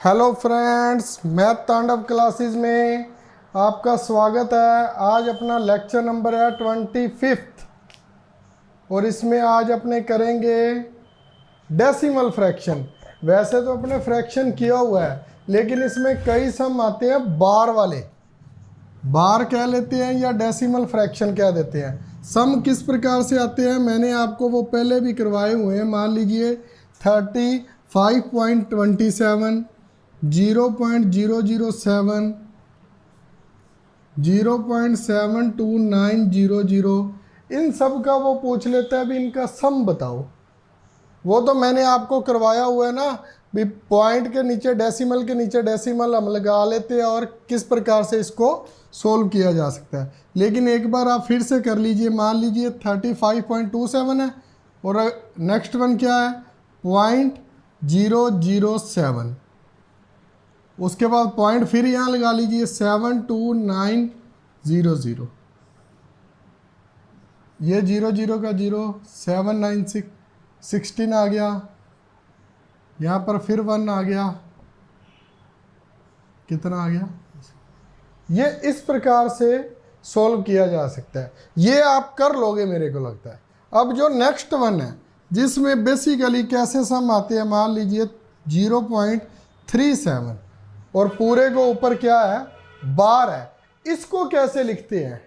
Hello friends, math तांडव classes में आपका स्वागत है। आज अपना लेक्चर नंबर है 25 और इसमें आज अपने करेंगे डेसिमल फ्रैक्शन। वैसे तो अपने फ्रैक्शन किया हुआ है, लेकिन इसमें कई सम आते हैं बार वाले, बार कह लेते हैं या डेसिमल फ्रैक्शन कह देते हैं। सम किस प्रकार से आते हैं मैंने आपको वो पहले भी करवाए हुए हैं। मान लीजिए 35.27, 0.007, 0.72900, इन सब का वो पूछ लेता है भी इनका सम बताओ। वो तो मैंने आपको करवाया हुआ है ना, भी पॉइंट के नीचे डेसिमल के नीचे डेसिमल हम लगा लेते हैं और किस प्रकार से इसको सोल्व किया जा सकता है। लेकिन एक बार आप फिर से कर लीजिए। मान लीजिए 35.27 है और नेक्स्ट वन क्या है 0.007, उसके बाद पॉइंट फिर यहाँ लगा लीजिए 72900, ये 00 का 0, 796 16 आ गया, यहाँ पर फिर 1 आ गया, कितना आ गया। ये इस प्रकार से सॉल्व किया जा सकता है। ये आप कर लोगे मेरे को लगता है। अब जो नेक्स्ट वन है जिसमें बेसिकली कैसे सम आते हैं, मान लीजिए 0.37 और पूरे को ऊपर क्या है बार है, इसको कैसे लिखते हैं।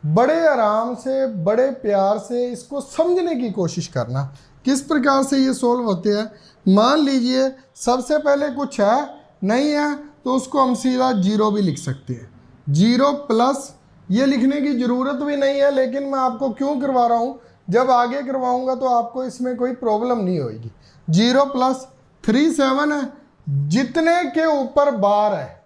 बड़े आराम से बड़े प्यार से इसको समझने की कोशिश करना किस प्रकार से ये सोल्व होते हैं। मान लीजिए सबसे पहले कुछ है नहीं है तो उसको हम सीधा 0 भी लिख सकते हैं। 0 प्लस, ये लिखने की ज़रूरत भी नहीं है, लेकिन मैं आपको क्यों करवा रहा हूँ, जब आगे करवाऊँगा तो आपको इसमें कोई प्रॉब्लम नहीं होगी। 0 प्लस 37 है, जितने के ऊपर बार है,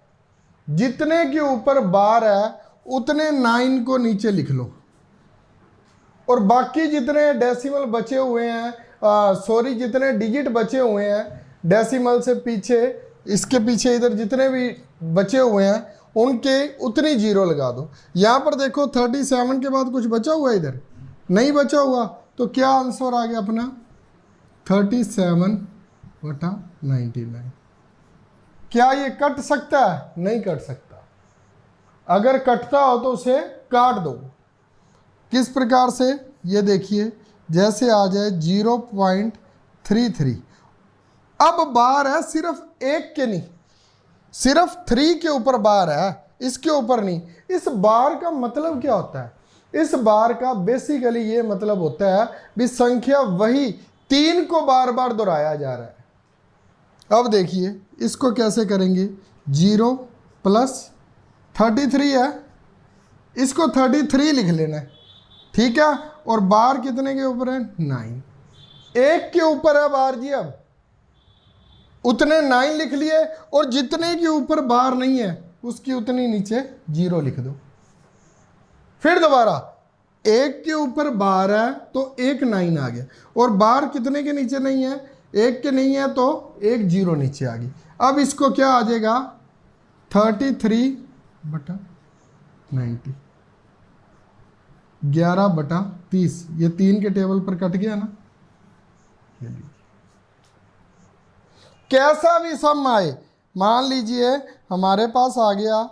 जितने के ऊपर बार है उतने 9 को नीचे लिख लो और बाकी जितने डेसिमल बचे हुए हैं, जितने डिजिट बचे हुए हैं डेसिमल से पीछे, इसके पीछे इधर जितने भी बचे हुए हैं उनके उतनी 0 लगा दो। यहाँ पर देखो 37 के बाद कुछ बचा हुआ है, इधर नहीं बचा हुआ, तो क्या आंसर आ गया अपना 37/99। क्या ये कट सकता है? नहीं कट सकता। अगर कटता हो तो उसे काट दो। किस प्रकार से, ये देखिए जैसे आ जाए 0.33, अब बार है सिर्फ एक के नहीं, सिर्फ 3 के ऊपर बार है, इसके ऊपर नहीं। इस बार का मतलब क्या होता है? इस बार का बेसिकली ये मतलब होता है भी संख्या वही 3 को बार बार दोहराया जा रहा है। अब देखिए इसको कैसे करेंगे। 0 प्लस 33 है, इसको 33 लिख लेना है, ठीक है। और बार कितने के ऊपर है 9, एक के ऊपर है बार जी, अब उतने 9 लिख लिए और जितने के ऊपर बार नहीं है उसकी उतनी नीचे 0 लिख दो। फिर दोबारा एक के ऊपर बार है तो एक 9 आ गया, और बार कितने के नीचे नहीं है, एक के नहीं है तो एक 0 नीचे आ गई। अब इसको क्या आ जाएगा 33/90, 11/30, ये 3 के टेबल पर कट गया ना। कैसा भी सम आए, मान लीजिए हमारे पास आ गया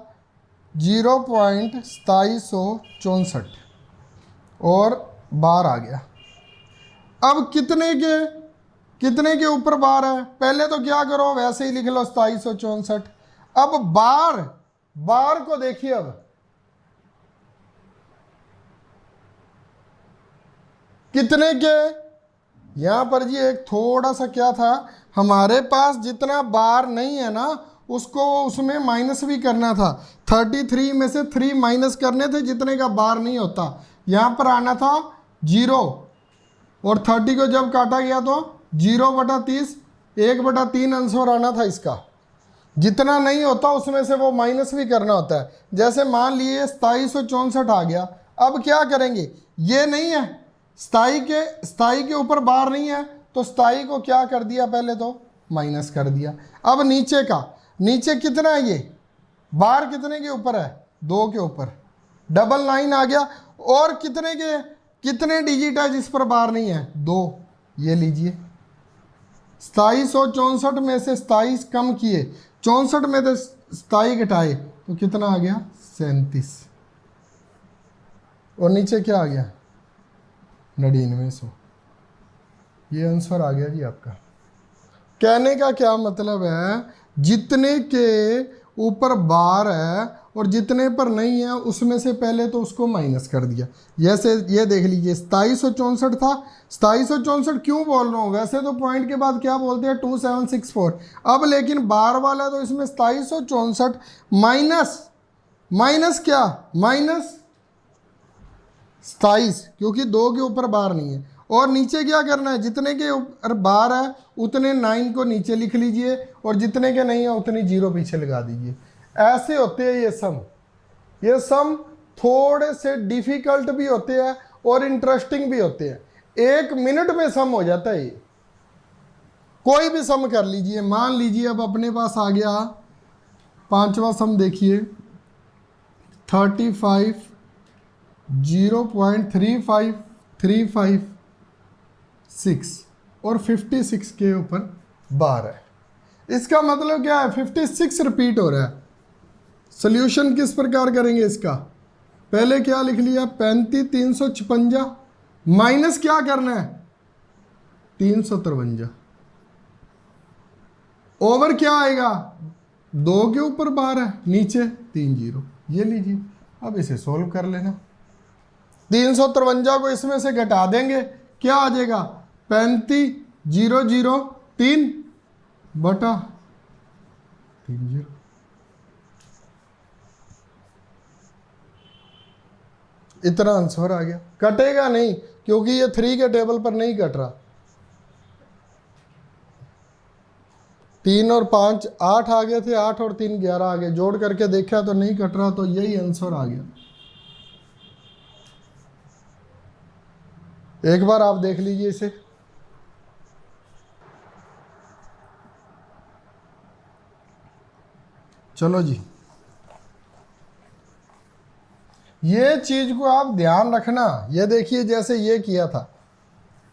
0.2764 और बार आ गया। अब कितने के ऊपर बार है, पहले तो क्या करो वैसे ही लिख लो 2764। अब बार को देखिए, अब कितने के, यहां पर जी एक थोड़ा सा क्या था, हमारे पास जितना बार नहीं है ना उसको उसमें माइनस भी करना था। 33 में से 3 माइनस करने थे जितने का बार नहीं होता। यहां पर आना था 0 और 30 को जब काटा गया तो 0/30, 1/3 आंसर आना था इसका। जितना नहीं होता उसमें से वो माइनस भी करना होता है। जैसे मान लिए 2764 आ गया, अब क्या करेंगे, ये नहीं है 27 के ऊपर बार नहीं है तो 27 को क्या कर दिया, पहले तो माइनस कर दिया। अब नीचे का, नीचे कितना है, ये बार कितने के ऊपर है 2 के ऊपर, 999 आ गया। और कितने डिजिट है जिस पर बार नहीं है 2, ये लीजिए 2764 में से 27 कम किए, 64 में से 27 घटाए तो कितना आ गया 37, और नीचे क्या आ गया 9900। ये आंसर आ गया जी आपका। कहने का क्या मतलब है, जितने के ऊपर बार है और जितने पर नहीं है उसमें से पहले तो उसको माइनस कर दिया। जैसे ये देख लीजिए 2764 था, 2764 क्यों बोल रहा हूँ, वैसे तो पॉइंट के बाद क्या बोलते हैं 2764, अब लेकिन बार वाला तो इसमें 2764 माइनस क्या माइनस 27, क्योंकि 2 के ऊपर बार नहीं है। और नीचे क्या करना है, जितने के ऊपर बार है उतने 9 को नीचे लिख लीजिए और जितने के नहीं है उतनी 0 पीछे लगा दीजिए। ऐसे होते हैं ये सम थोड़े से डिफिकल्ट भी होते हैं और इंटरेस्टिंग भी होते हैं। 1 मिनट में सम हो जाता है ये। कोई भी सम कर लीजिए, मान लीजिए अब अपने पास आ गया 5वां सम, देखिए 35 0.35356 और 56 के ऊपर बार है। इसका मतलब क्या है 56 रिपीट हो रहा है। सोल्यूशन किस प्रकार करेंगे इसका, पहले क्या लिख लिया 35356 माइनस क्या करना है 353, ओवर क्या आएगा 2 के ऊपर बार है नीचे 3 0, ये लीजिए। अब इसे सोल्व कर लेना, 353 को इसमें से घटा देंगे, क्या आ जाएगा 35003 बटा 30, इतना आंसर आ गया। कटेगा नहीं क्योंकि ये 3 के टेबल पर नहीं कट रहा। 3 और 5 8 आ गए थे, 8 और 3 11 आ गए, जोड़ करके देखा तो नहीं कट रहा, तो यही आंसर आ गया। एक बार आप देख लीजिए इसे। चलो जी, ये चीज को आप ध्यान रखना। ये देखिए जैसे ये किया था,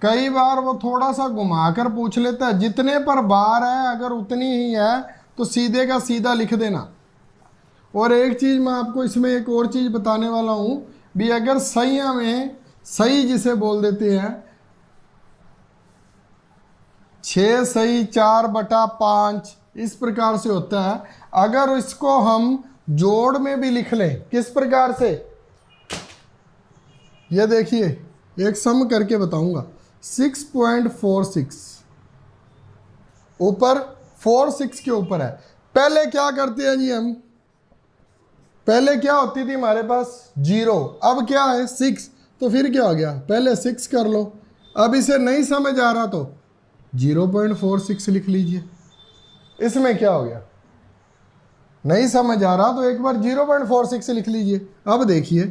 कई बार वो थोड़ा सा घुमाकर पूछ लेता है, जितने पर बार है अगर उतनी ही है तो सीधे का सीधा लिख देना। और एक चीज मैं आपको इसमें एक और चीज बताने वाला हूं भी, अगर सही में सही जिसे बोल देते हैं 6 सही 4/5 इस प्रकार से होता है। अगर इसको हम जोड़ में भी लिख लें, किस प्रकार से, ये देखिए एक सम करके बताऊंगा। 6.46 ऊपर 46 के ऊपर है। पहले क्या करते हैं जी हम, पहले क्या होती थी हमारे पास 0, अब क्या है 6, तो फिर क्या हो गया पहले 6 कर लो। अब इसे नहीं समझ आ रहा तो 0.46 लिख लीजिए। इसमें क्या हो गया, नहीं समझ आ रहा तो एक बार 0.46 लिख लीजिए। अब देखिए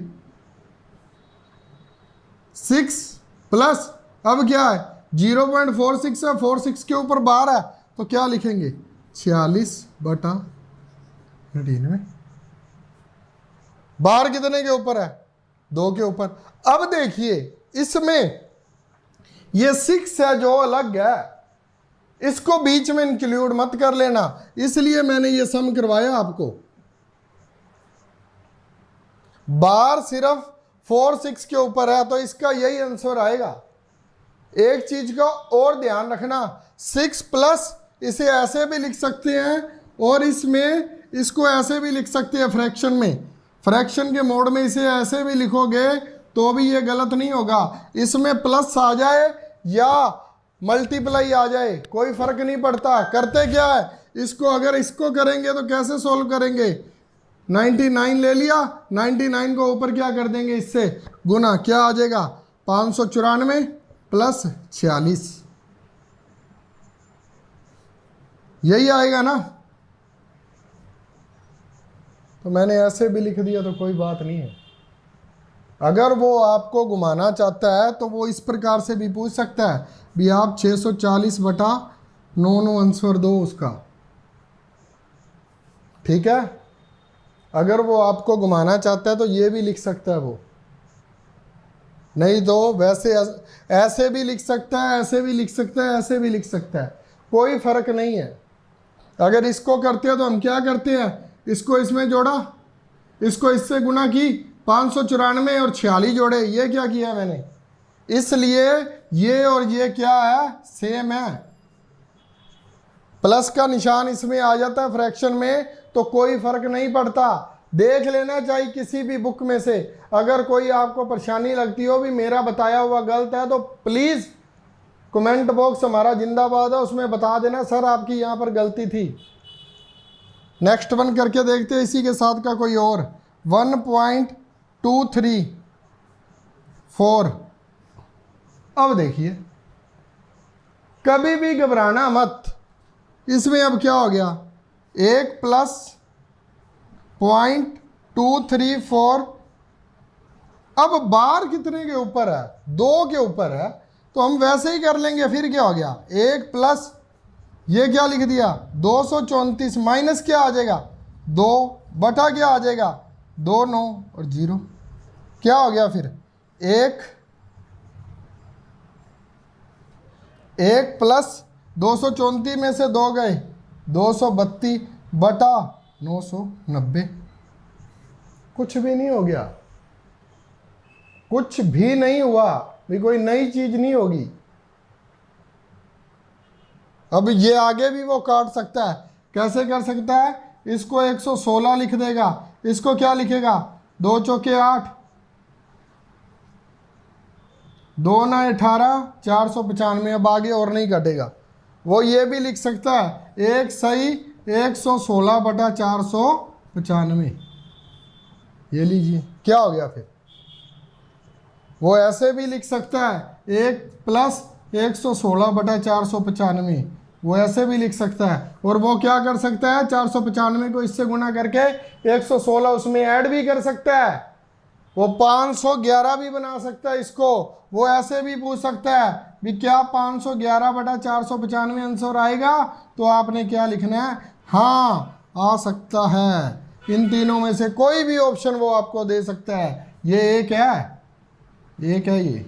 6 प्लस अब क्या है 0.46 है, 46 के ऊपर 12 है तो क्या लिखेंगे 46/99। बार कितने के ऊपर है 2 के ऊपर। अब देखिए इसमें ये 6 है जो अलग है, इसको बीच में इंक्लूड मत कर लेना, इसलिए मैंने ये सम करवाया आपको। बार सिर्फ 46 के ऊपर है तो इसका यही आंसर आएगा। एक चीज का और ध्यान रखना, 6 प्लस इसे ऐसे भी लिख सकते हैं और इसमें इसको ऐसे भी लिख सकते हैं फ्रैक्शन में, फ्रैक्शन के मोड में इसे ऐसे भी लिखोगे तो भी ये गलत नहीं होगा। इसमें प्लस आ जाए या मल्टीप्लाई आ जाए कोई फर्क नहीं पड़ता। करते क्या है, इसको अगर इसको करेंगे तो कैसे सोल्व करेंगे, 99 ले लिया, 99 को ऊपर क्या कर देंगे इससे गुना, क्या आ जाएगा 594 प्लस 46, यही आएगा ना। तो मैंने ऐसे भी लिख दिया तो कोई बात नहीं है। अगर वो आपको घुमाना चाहता है तो वो इस प्रकार से भी पूछ सकता है भी आप 640/9 आंसर दो उसका, ठीक है। अगर वो आपको घुमाना चाहता है तो ये भी लिख सकता है वो, नहीं तो वैसे ऐसे भी लिख सकता है, ऐसे भी लिख सकता है, ऐसे भी लिख सकता है। कोई फर्क नहीं है। अगर इसको करते हैं तो हम क्या करते हैं, इसको इसमें जोड़ा, इसको इससे गुना की, 594 और 46 जोड़े, ये क्या किया मैंने, इसलिए ये और ये क्या है, सेम है। प्लस का निशान इसमें आ जाता है फ्रैक्शन में तो कोई फर्क नहीं पड़ता। देख लेना चाहिए किसी भी बुक में से, अगर कोई आपको परेशानी लगती हो भी मेरा बताया हुआ गलत है तो प्लीज़ कमेंट बॉक्स हमारा जिंदाबाद है, उसमें बता देना सर आपकी यहाँ पर गलती थी। नेक्स्ट वन करके देखते हैं इसी के साथ का कोई और, 1.234। अब देखिए, कभी भी घबराना मत। इसमें अब क्या हो गया, 1 + 0.234। अब बार कितने के ऊपर है, 2 के ऊपर है, तो हम वैसे ही कर लेंगे। फिर क्या हो गया, 1 प्लस ये क्या लिख दिया 234 माइनस क्या आ जाएगा 2 बटा क्या आ जाएगा 2 9 और 0, क्या हो गया फिर 1 प्लस 234 में से 2 गए 232 बटा 990। कुछ भी नहीं हो गया, कुछ भी नहीं हुआ भी, कोई नई चीज नहीं होगी। अब ये आगे भी वो काट सकता है, कैसे कर सकता है, इसको 116 लिख देगा, इसको क्या लिखेगा 2 चौके 8, 2 ना 18, 495। अब आगे और नहीं कटेगा। वो ये भी लिख सकता है एक सही 116 बटा 495। ये लीजिए क्या हो गया फिर। वो ऐसे भी लिख सकता है 1 प्लस 116 बटा 495, वो ऐसे भी लिख सकता है। और वो क्या कर सकता है, 495 को इससे गुना करके 116 उसमें ऐड भी कर सकता है। वो 511 भी बना सकता है इसको। वो ऐसे भी पूछ सकता है भी क्या 511 बटा 495 आंसर आएगा, तो आपने क्या लिखना है, हाँ आ सकता है। इन तीनों में से कोई भी ऑप्शन वो आपको दे सकता है। ये एक है, एक है ये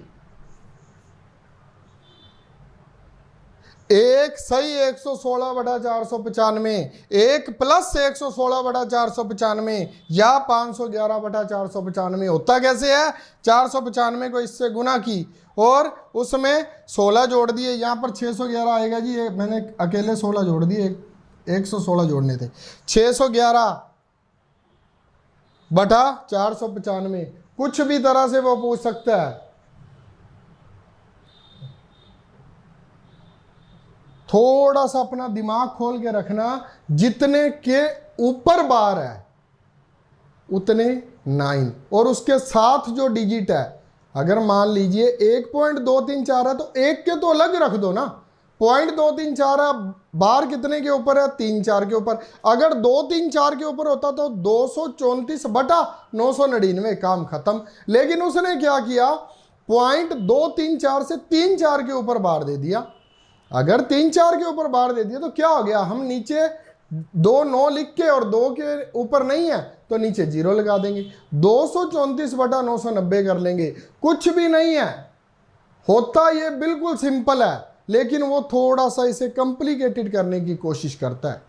एक सही 116 बटा 495, 1 प्लस 116 बटा 495 या 511 बटा 495 होता कैसे है, 495 को इससे गुना की और उसमें 16 जोड़ दिए, यहाँ पर 611 आएगा जी। ये मैंने अकेले 16 जोड़ दिए, 116 जोड़ने थे। 611 बटा 495, कुछ भी तरह से वो पूछ सकता है। थोड़ा सा अपना दिमाग खोल के रखना, जितने के ऊपर बार है उतने 9 और उसके साथ जो डिजिट है, अगर मान लीजिए 1.234 है तो 1 के तो अलग रख दो ना। 0.234 है, बार कितने के ऊपर है 3 4 के ऊपर। अगर 2 3 4 के ऊपर होता तो 234 बटा 999, काम खत्म। लेकिन उसने क्या किया, 0.234 से 3 4 के ऊपर बार दे दिया। अगर 3 4 के ऊपर बार दे दिया तो क्या हो गया, हम नीचे 2 9 लिख के और 2 के ऊपर नहीं है तो नीचे 0 लगा देंगे, 234 बटा 990 कर लेंगे। कुछ भी नहीं है, होता ये बिल्कुल सिंपल है, लेकिन वो थोड़ा सा इसे कॉम्प्लिकेटेड करने की कोशिश करता है।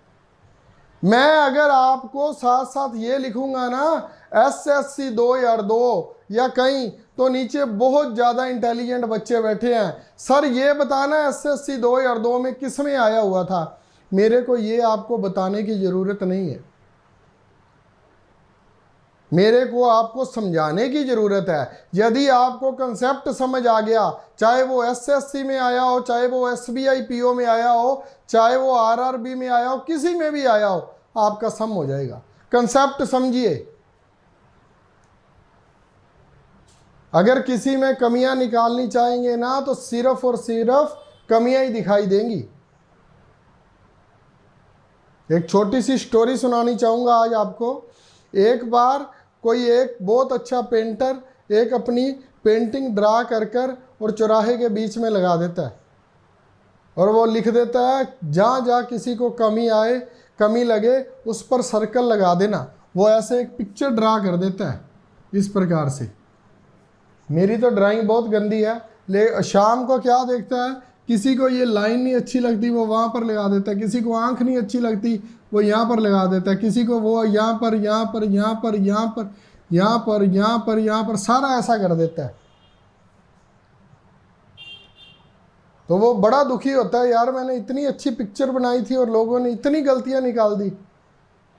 मैं अगर आपको साथ साथ ये लिखूंगा ना SSC 2002 या कहीं, तो नीचे बहुत ज़्यादा इंटेलिजेंट बच्चे बैठे हैं, सर ये बताना SSC 2002 में किस में आया हुआ था। मेरे को ये आपको बताने की ज़रूरत नहीं है, मेरे को आपको समझाने की ज़रूरत है। यदि आपको कंसेप्ट समझ आ गया, चाहे वो SSC में आया हो, चाहे वो SBI PO में आया हो, चाहे वो RRB में आया हो, किसी में भी आया हो, आपका सम हो जाएगा। कंसेप्ट समझिए। अगर किसी में कमियां निकालनी चाहेंगे ना तो सिर्फ और सिर्फ कमियां ही दिखाई देंगी। एक छोटी सी स्टोरी सुनानी चाहूँगा आज आपको। एक बार कोई एक बहुत अच्छा पेंटर एक अपनी पेंटिंग ड्रा कर कर और चौराहे के बीच में लगा देता है और वो लिख देता है जहाँ जहाँ किसी को कमी आए, कमी लगे, उस पर सर्कल लगा देना। वो ऐसे एक पिक्चर ड्रा कर देता है इस प्रकार से। मेरी तो ड्राइंग बहुत गंदी है, ले शाम को क्या देखता है किसी को ये लाइन नहीं अच्छी लगती वो वहाँ पर लगा देता है, किसी को आँख नहीं अच्छी लगती वो यहाँ पर लगा देता है, किसी को वो यहाँ पर यहाँ पर यहाँ पर यहाँ पर यहाँ पर यहाँ पर यहाँ पर सारा ऐसा कर देता है। तो वो बड़ा दुखी होता है, यार मैंने इतनी अच्छी पिक्चर बनाई थी और लोगों ने इतनी गलतियाँ निकाल दी,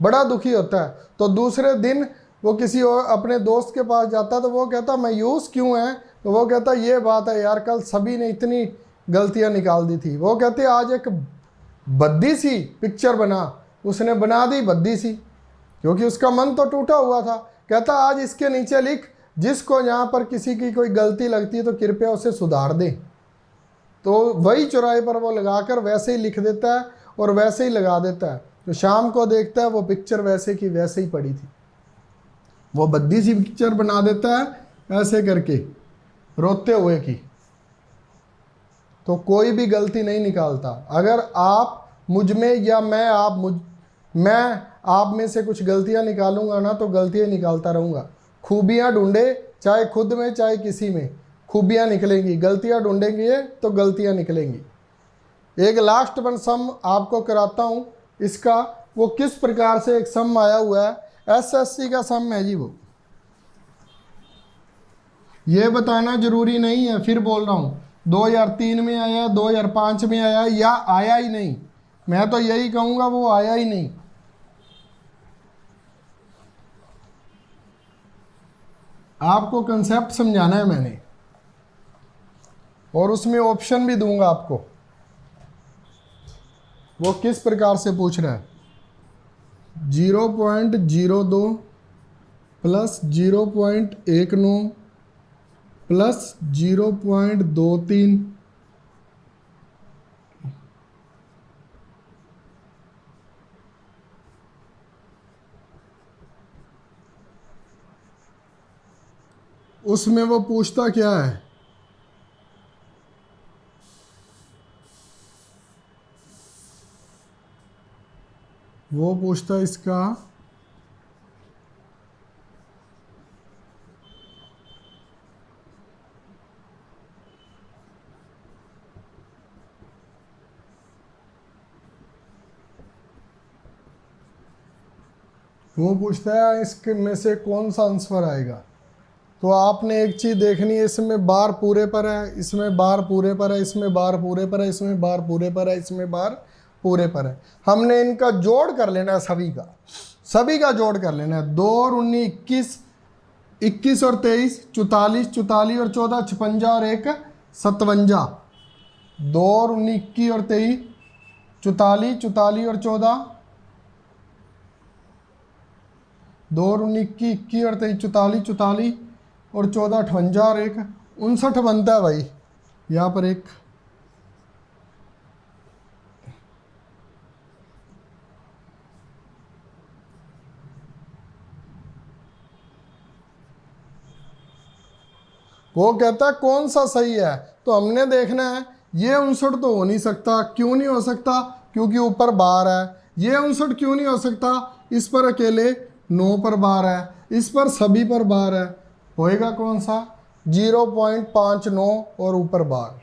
बड़ा दुखी होता है। तो दूसरे दिन वो किसी और अपने दोस्त के पास जाता तो वो कहता मायूस क्यों है, तो वो कहता ये बात है यार, कल सभी ने इतनी गलतियां निकाल दी थी। वो कहते आज एक भद्दी सी पिक्चर बना, उसने बना दी भद्दी सी, क्योंकि उसका मन तो टूटा हुआ था। कहता आज इसके नीचे लिख, जिसको यहाँ पर किसी की कोई गलती लगती है तो कृपया उसे सुधार दें। तो वही चौराहे पर वो लगाकर वैसे ही लिख देता है और वैसे ही लगा देता है। तो शाम को देखता है वो पिक्चर वैसे की वैसे ही पड़ी थी, वो भद्दी सी पिक्चर बना देता है ऐसे करके रोते हुए की। तो कोई भी गलती नहीं निकालता। अगर आप मुझ में या मैं आप में से कुछ गलतियां निकालूंगा ना तो गलतियां निकालता रहूँगा। खूबियां ढूंढे, चाहे खुद में चाहे किसी में, खूबियां निकलेंगी। गलतियां ढूंढेंगे तो गलतियां निकलेंगी। एक लास्ट वन सम आपको कराता हूँ, इसका वो किस प्रकार से एक सम आया हुआ है, एसएससी का सम है जी। वो ये बताना जरूरी नहीं है, फिर बोल रहा हूँ 2003 में आया, 2005 में आया या आया ही नहीं। मैं तो यही कहूँगा वो आया ही नहीं। आपको कंसेप्ट समझाना है मैंने, और उसमें ऑप्शन भी दूंगा आपको। वो किस प्रकार से पूछ रहा है, 0.02 प्लस 0.19 प्लस 0.23 उसमें वो पूछता क्या है, वो पूछता इसका इसके में से कौन सा आंसर आएगा। तो आपने एक चीज़ देखनी है, इसमें बार पूरे पर है, इसमें बार पूरे पर है, इसमें बार पूरे पर है, इसमें बार पूरे पर है, इसमें बार पूरे पर है। हमने इनका जोड़ कर लेना है, सभी का जोड़ कर लेना है। 2 और 19 21, 21 और 23 44, 44 और 14 56 और 1 57। 2 और 19 21 और 23 44, 44 और 14, 2 और 19 21 और 23 44, 44 और 14 58 और 1 59 बनता है भाई। यहाँ पर एक वो कहता है कौन सा सही है, तो हमने देखना है ये 59 तो हो नहीं सकता। क्यों नहीं हो सकता, क्योंकि ऊपर बार है। ये 59 क्यों नहीं हो सकता, इस पर अकेले 9 पर बार है, इस पर सभी पर बार है। होएगा कौन सा, 0.59 और ऊपर बार।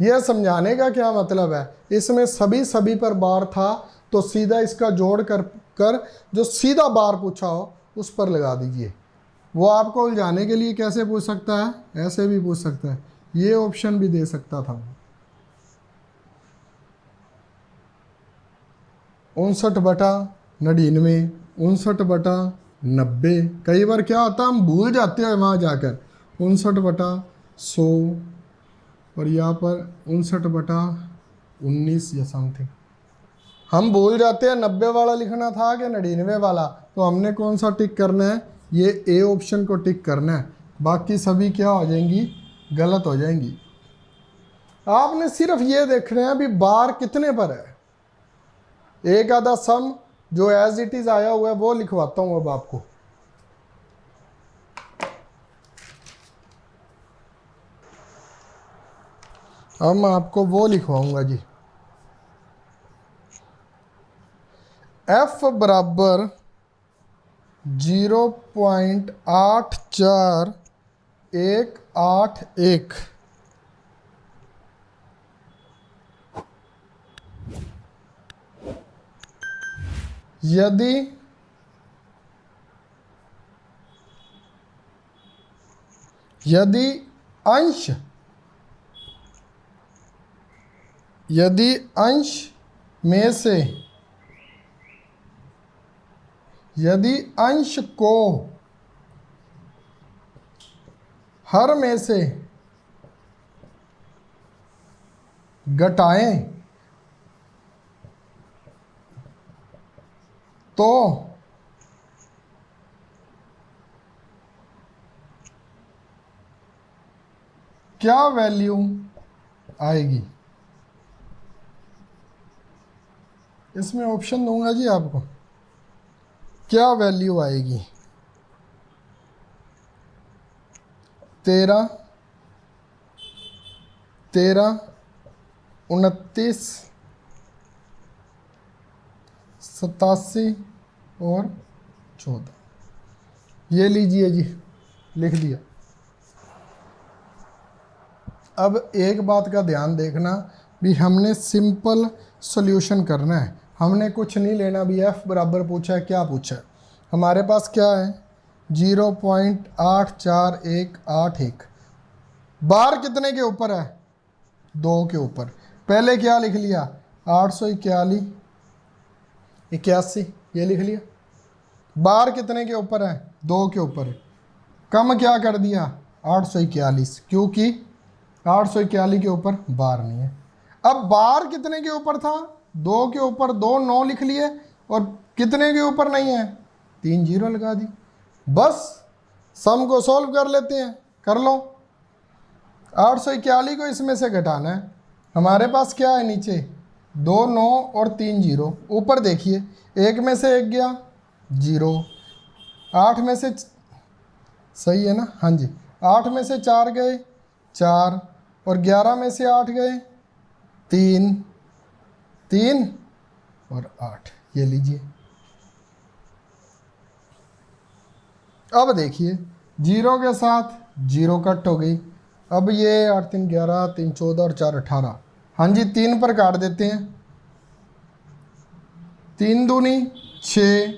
यह समझाने का क्या मतलब है, इसमें सभी पर बार था तो सीधा इसका जोड़ कर जो सीधा बार पूछा हो उस पर लगा दीजिए। वो आपको उलझाने के लिए कैसे पूछ सकता है, ऐसे भी पूछ सकता है, ये ऑप्शन भी दे सकता था। 59/99, 59/90। कई बार क्या होता है हम भूल जाते हैं वहाँ जाकर 59/100 और यहाँ पर 59/19 या समथिंग। हम भूल जाते हैं 90 वाला लिखना था कि 99 वाला। तो हमने कौन सा टिक करना है, ये ए ऑप्शन को टिक करना है। बाकी सभी क्या हो जाएंगी, गलत हो जाएंगी। आपने सिर्फ ये देखना है अभी बार कितने पर है। एक आधा सम जो एज इट इज आया हुआ है वो लिखवाता हूं अब आपको। अब मैं आपको वो लिखवाऊंगा जी, F बराबर 0.8481। यदि यदि अंश यदि अंश में से यदि अंश को हर में से घटाएं तो क्या वैल्यू आएगी? इसमें ऑप्शन दूंगा जी आपको, क्या वैल्यू आएगी? 13, 29, 87 और 14। ये लीजिए जी, लिख दिया। अब एक बात का ध्यान देखना भी, हमने सिंपल सॉल्यूशन करना है, हमने कुछ नहीं लेना भी। f बराबर पूछा है, क्या पूछा है हमारे पास, क्या है 0.84181। बार कितने के ऊपर है? 2 के ऊपर। पहले क्या लिख लिया 841 ये लिख लिया। बार कितने के ऊपर है? 2 के ऊपर। कम क्या कर दिया 841, क्योंकि 841 के ऊपर बार नहीं है। अब बार कितने के ऊपर था? 2 के ऊपर। 2 9 लिख लिए, और कितने के ऊपर नहीं है? 3 0 लगा दी। बस सम को सॉल्व कर लेते हैं, कर लो। 841 को इसमें से घटाना है। हमारे पास क्या है नीचे 2 9 और 3 0। ऊपर देखिए, 1 में से 1 गया 0, 8 में से, सही है ना, हाँ जी, 8 में से 4 गए 4, और 11 में से 8 गए 3 3 और 8। ये लीजिए। अब देखिए 0 के साथ 0 कट हो गई। अब ये 8 3 11, 3 14 और 4 18। हाँ जी, 3 पर काट देते हैं। 3 दूनी 6,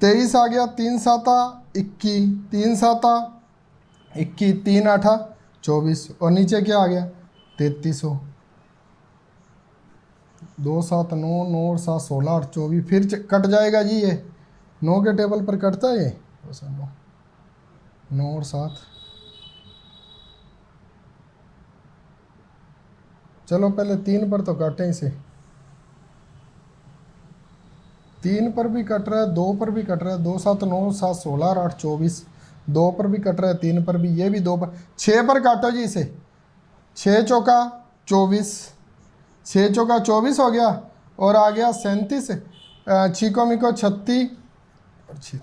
23 आ गया, 3 7 21, 3 7 21, 3 8 24, और नीचे क्या आ गया 3300। 2 7 9, 9 और 7 16 और 24, फिर कट जाएगा जी। ये 9 के टेबल पर कटता है ये 9 और 7। चलो पहले 3 पर तो काटें इसे। 3 पर भी कट रहा है, 2 पर भी कट रहा है। 2 7 9 7 16 और 8 24। 2 पर भी कट रहा है, 3 पर भी, ये भी 2 पर। 6 पर काटो जी इसे। 6 चौका 24, 6 चौका 24 हो गया, और आ गया 37, छीको मिको 36 और 6।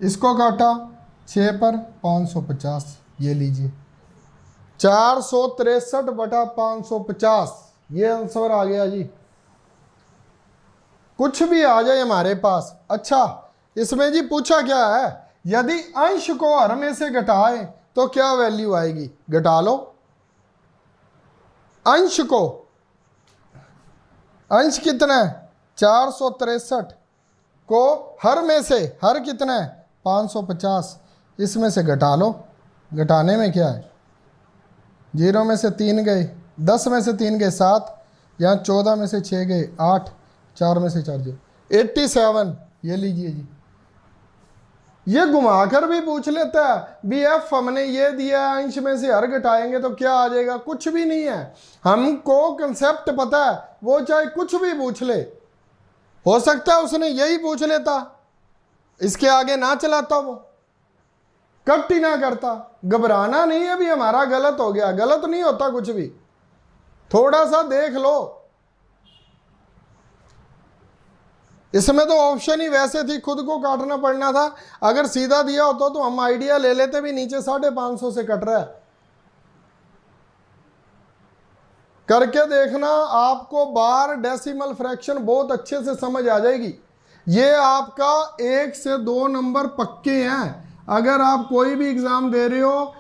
इसको काटा 6 पर 550। ये लीजिए 463/550। ये आंसर आ गया जी। कुछ भी आ जाए हमारे पास। अच्छा, इसमें जी पूछा क्या है, यदि अंश को हर में से घटाए तो क्या वैल्यू आएगी? घटा लो अंश को। अंश कितना है 463 को हर में से, हर कितना है 550, इसमें से घटा लो। घटाने में क्या है, 0 में से 3 गए, 10 में से 3 गए 7, यहाँ 14 में से 6 गए 8, 4 में से 4 गए 87। ये लीजिए जी। ये घुमाकर भी पूछ लेता है बी एफ हमने ये दिया है, अंश में से हर घटाएंगे तो क्या आ जाएगा? कुछ भी नहीं है। हमको कंसेप्ट पता है, वो चाहे कुछ भी पूछ ले। हो सकता है उसने यही पूछ लेता, इसके आगे ना चलाता, वो कट ही ना करता। घबराना नहीं है भी हमारा गलत हो गया, गलत नहीं होता कुछ भी। थोड़ा सा देख लो। इसमें तो ऑप्शन ही वैसे थी, खुद को काटना पड़ना था। अगर सीधा दिया होता तो हम आइडिया ले लेते भी, नीचे 550 से कट रहा है। करके देखना, आपको बार डेसिमल फ्रैक्शन बहुत अच्छे से समझ आ जाएगी। ये आपका 1 से 2 नंबर पक्के हैं। अगर आप कोई भी एग्जाम दे रहे हो,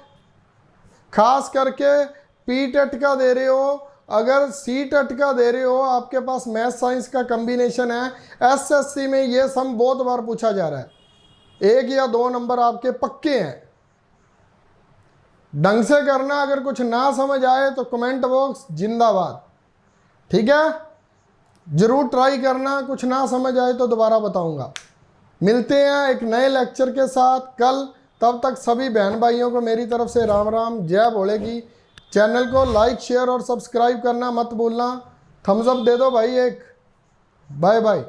खास करके पीटेट का दे रहे हो, अगर सी टेट का दे रहे हो, आपके पास मैथ साइंस का कम्बिनेशन है, एसएससी में ये सम बहुत बार पूछा जा रहा है, 1 या 2 नंबर आपके पक्के हैं। ढंग से करना, अगर कुछ ना समझ आए तो कमेंट बॉक्स जिंदाबाद, ठीक है। जरूर ट्राई करना, कुछ ना समझ आए तो दोबारा बताऊंगा। मिलते हैं एक नए लेक्चर के साथ कल, तब तक सभी बहन भाइयों को मेरी तरफ से राम राम, जय भोले की। चैनल को लाइक शेयर और सब्सक्राइब करना मत भूलना। थम्स अप दे दो भाई एक। Bye bye.